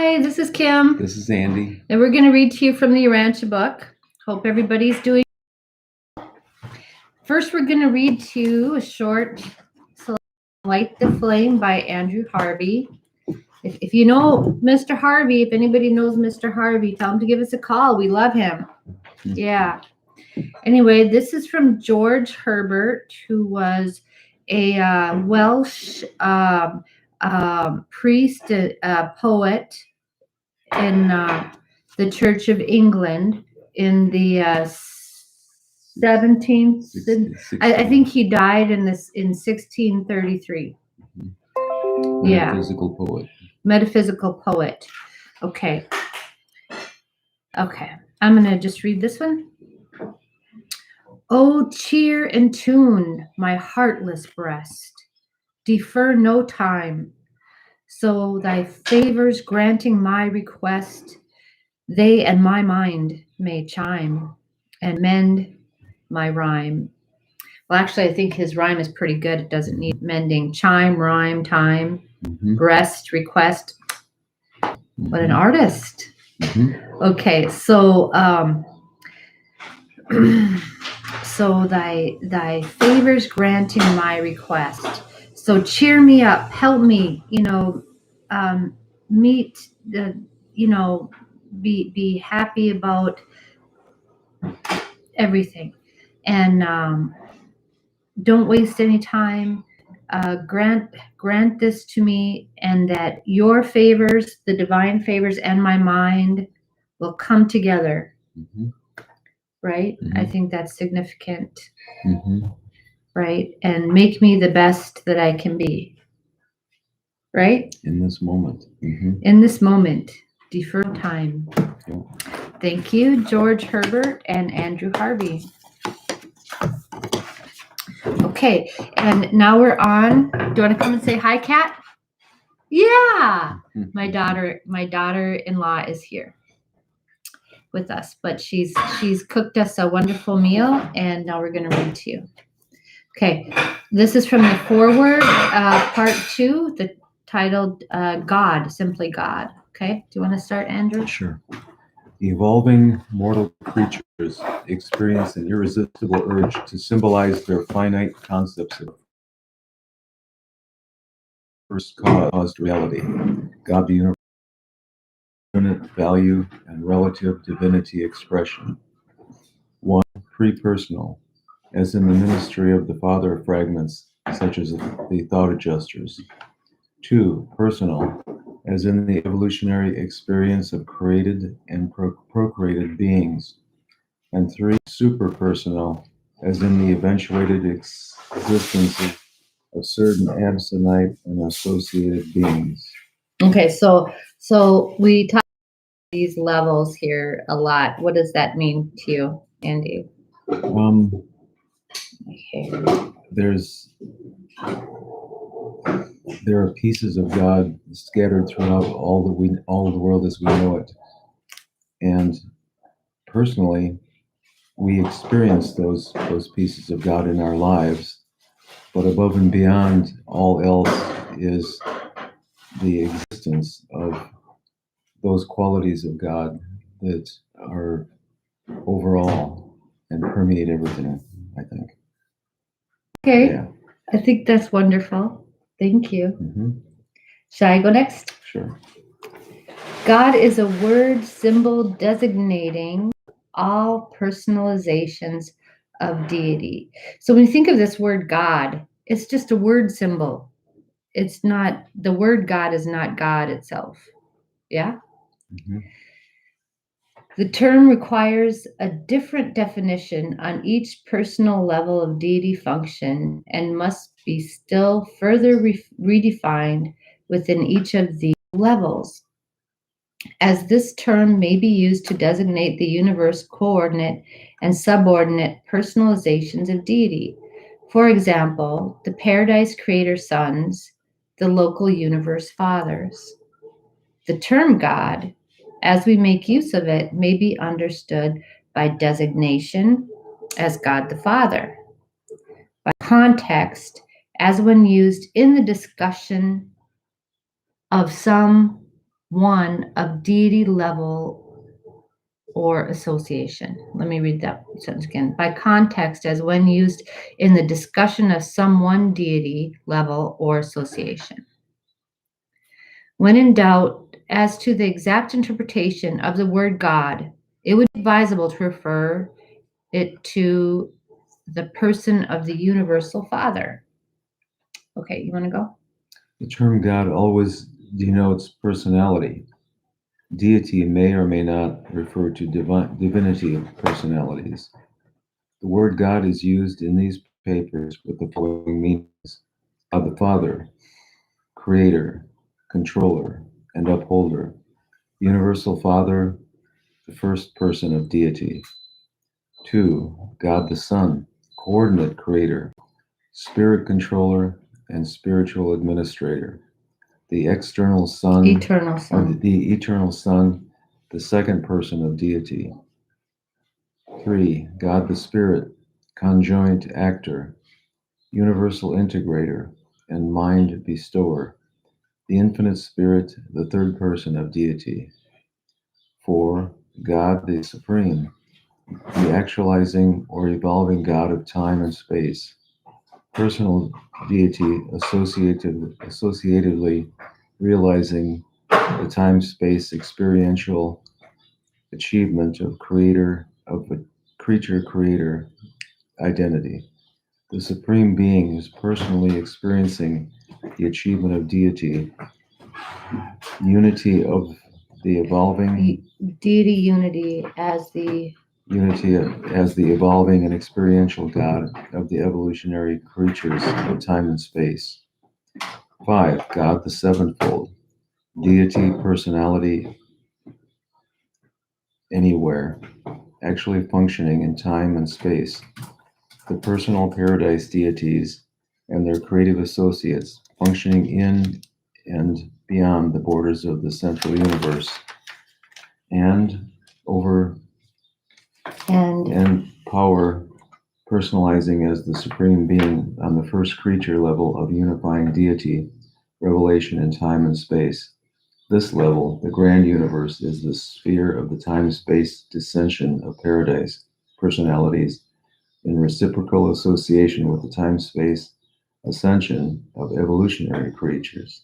Hi, this is Kim. This is Andy. And we're going to read to you from the Urantia book. Hope everybody's doing well. First, we're going to read to you a short Light the Flame by Andrew Harvey. If you know Mr. Harvey, if anybody knows Mr. Harvey, tell him to give us a call. We love him. Yeah. Anyway, this is from George Herbert, who was a Welsh priest, poet in the Church of England in the 17th. I think he died in 1633. Yeah. Metaphysical poet. Metaphysical poet. Okay. I'm going to just read this one. Oh, cheer and tune my heartless breast. Defer no time. So thy favors granting my request, they and my mind may chime and mend my rhyme. Well, actually, I think his rhyme is pretty good. It doesn't need mending. Chime, rhyme, time, breast, request. What an artist. Okay, so so thy favors granting my request. So cheer me up, help me, meet the, be happy about everything, and don't waste any time. Grant this to me, and that your favors, the divine favors, and my mind will come together. Right? I think that's significant. Right? And make me the best that I can be. Right? In this moment. In this moment. Defer time. Yeah. Thank you, George Herbert and Andrew Harvey. Okay, and now we're on. Do you want to come and say hi, Kat? Yeah. My daughter-in-law is here with us, but she's cooked us a wonderful meal, and now we're going to read to you. Okay, this is from the foreword, part 2, the titled God, simply God. Okay, do you want to start, Andrew? Sure. Evolving mortal creatures experience an irresistible urge to symbolize their finite concepts of first caused reality, God the universe, unit value, and relative divinity expression. 1. Pre-personal, as in the ministry of the Father of fragments, such as the thought adjusters. 2. Personal, as in the evolutionary experience of created and procreated beings. And 3. Superpersonal, as in the eventuated existence of certain absentite and associated beings. Okay, so we talk about these levels here a lot. What does that mean to you, Andy? There are pieces of God scattered throughout all the world as we know it, and personally, we experience those pieces of God in our lives. But above and beyond all else is the existence of those qualities of God that are overall and permeate everything, I think. Okay, yeah. I think that's wonderful. Thank you. Shall I go next? Sure. God is a word symbol designating all personalizations of deity. So when you think of this word God, it's just a word symbol. It's not, the word God is not God itself. Yeah? The term requires a different definition on each personal level of deity function and must be still further redefined within each of these levels, as this term may be used to designate the universe coordinate and subordinate personalizations of deity. For example, the paradise creator sons, the local universe fathers. The term God, as we make use of it, may be understood by designation as God the Father, by context as when used in the discussion of some one of deity level or association. Let me read that sentence again. By context, as when used in the discussion of some one deity level or association. When in doubt as to the exact interpretation of the word God, it would be advisable to refer it to the person of the universal Father. Okay, you want to go? The term God always denotes personality. Deity may or may not refer to divinity of personalities. The word God is used in these papers with the following meanings: God the Father, Creator, Controller, and Upholder, Universal Father, the first person of deity. 2. God the Son, Coordinate Creator, Spirit Controller, and Spiritual Administrator. The external Son, Eternal Son. the Eternal Son, the second person of deity. 3. God the Spirit, Conjoint Actor, Universal Integrator, and Mind Bestower. The Infinite Spirit, the third person of deity. 4. God the Supreme, the actualizing or evolving God of time and space. Personal deity associatively realizing the time-space experiential achievement of a creature-creator identity. The Supreme Being is personally experiencing the achievement of deity, unity of the evolving, Deity unity as the unity as the evolving and experiential God of the evolutionary creatures of time and space. 5. God the Sevenfold, deity, personality, anywhere, actually functioning in time and space. The personal paradise deities and their creative associates functioning in and beyond the borders of the central universe and over and power personalizing as the supreme being on the first creature level of unifying deity, revelation in time and space. This level, the grand universe, is the sphere of the time-space dissension of paradise personalities in reciprocal association with the time-space ascension of evolutionary creatures.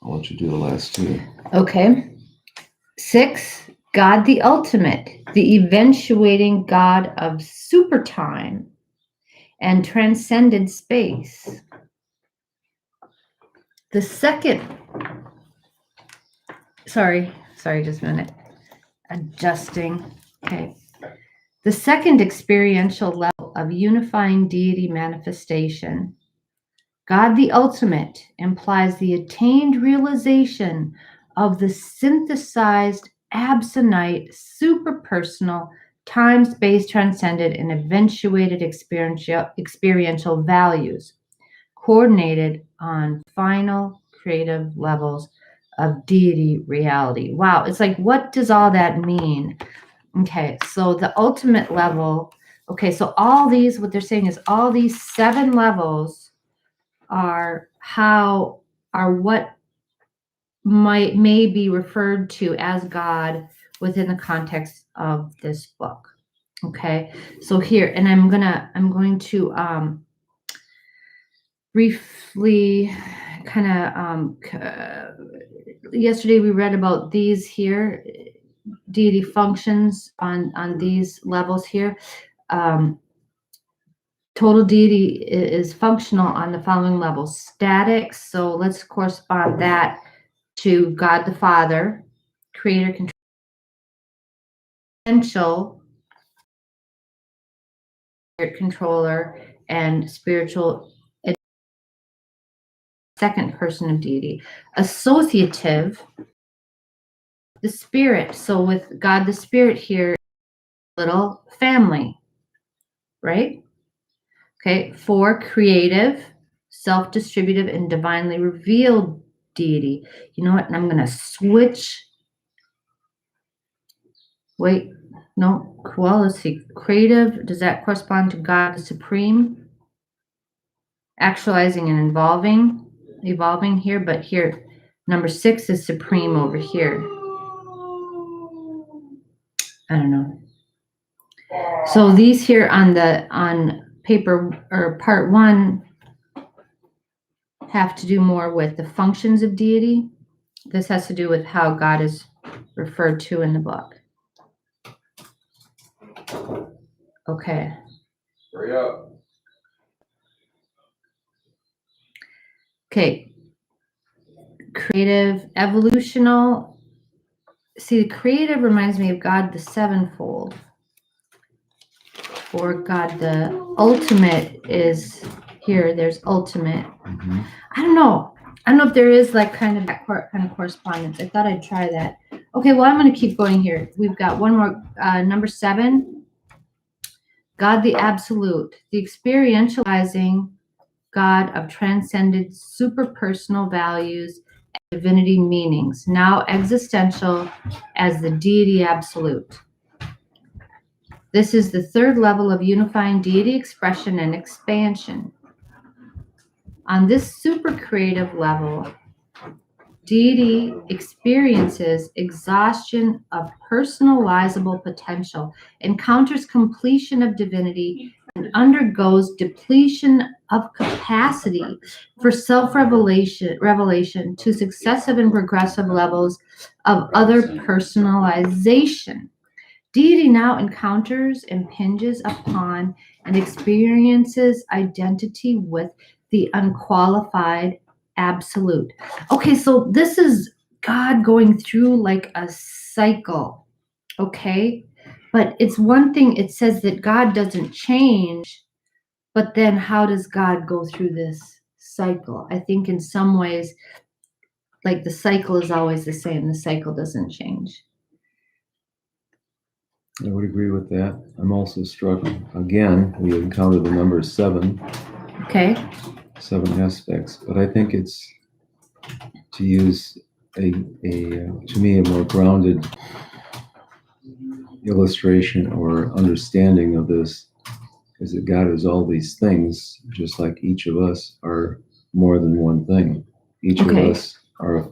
I'll let you do the last two. Okay. 6. God the ultimate, the eventuating God of supertime and transcended space. The second, sorry, just a minute. Adjusting. Okay. The second experiential level of unifying deity manifestation, God the ultimate, implies the attained realization of the synthesized, absonite, superpersonal, time-space transcended, and eventuated experiential values, coordinated on final creative levels of deity reality. Wow, it's like, what does all that mean? Okay, so the ultimate level, okay, so all these, what they're saying is all these 7 levels are what may be referred to as God within the context of this book. Okay, so here, and I'm going to briefly kind of yesterday we read about these here deity functions on these levels here. Total deity is functional on the following levels: static, so let's correspond that to God the Father, creator, potential, controller, and spiritual second person of deity. Associative, the spirit. So with God the Spirit here, little family, right? Okay. 4, creative, self-distributive, and divinely revealed deity. You know what? And I'm going to switch. Wait, no. Well, let's see. Creative, does that correspond to God the Supreme? Actualizing and evolving here, but here, Number 6 is supreme over here. I don't know. So these here on paper or part 1 have to do more with the functions of deity. This has to do with how God is referred to in the book. Okay. Hurry up. Okay. Creative, evolutional. See, the creative reminds me of God the sevenfold. Or God the ultimate is here. There's ultimate. Mm-hmm. I don't know. I don't know if there is like kind of that kind of correspondence. I thought I'd try that. Okay, well, I'm going to keep going here. We've got one more. Number 7, God the absolute, the experientializing God of transcended superpersonal values and divinity meanings, now existential as the deity absolute. This is the 3rd level of unifying deity expression and expansion. On this super creative level, deity experiences exhaustion of personalizable potential, encounters completion of divinity, and undergoes depletion of capacity for self-revelation to successive and progressive levels of other personalization. Deity now encounters, impinges upon, and experiences identity with the unqualified absolute. Okay, so this is God going through like a cycle, okay? But it's one thing, it says that God doesn't change, but then how does God go through this cycle? I think in some ways, like the cycle is always the same, the cycle doesn't change. I would agree with that. I'm also struck, again, we encountered the number 7. Okay. 7 aspects, but I think it's, to use to me, a more grounded illustration or understanding of this is that God is all these things, just like each of us are more than one thing. Each of us are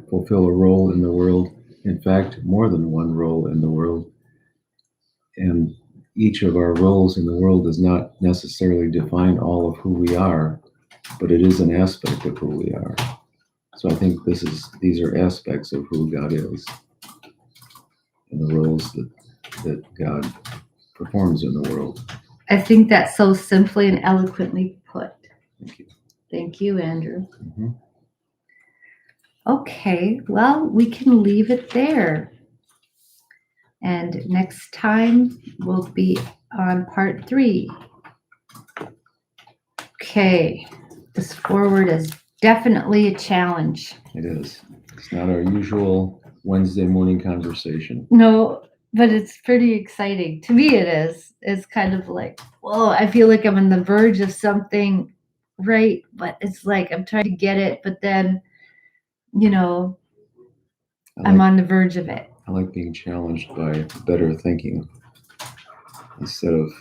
fulfill a role in the world. In fact, more than one role in the world. And each of our roles in the world does not necessarily define all of who we are, but it is an aspect of who we are. So I think these are aspects of who God is and the roles that God performs in the world. I think that's so simply and eloquently put. Thank you. Thank you, Andrew. Mm-hmm. Okay, well, we can leave it there. And next time we'll be on part 3. Okay, this forward is definitely a challenge. It is. It's not our usual Wednesday morning conversation. No, but it's pretty exciting. To me, it is. It's kind of like, whoa, I feel like I'm on the verge of something, right? But it's like I'm trying to get it, but then, I'm on the verge of it. I like being challenged by better thinking instead of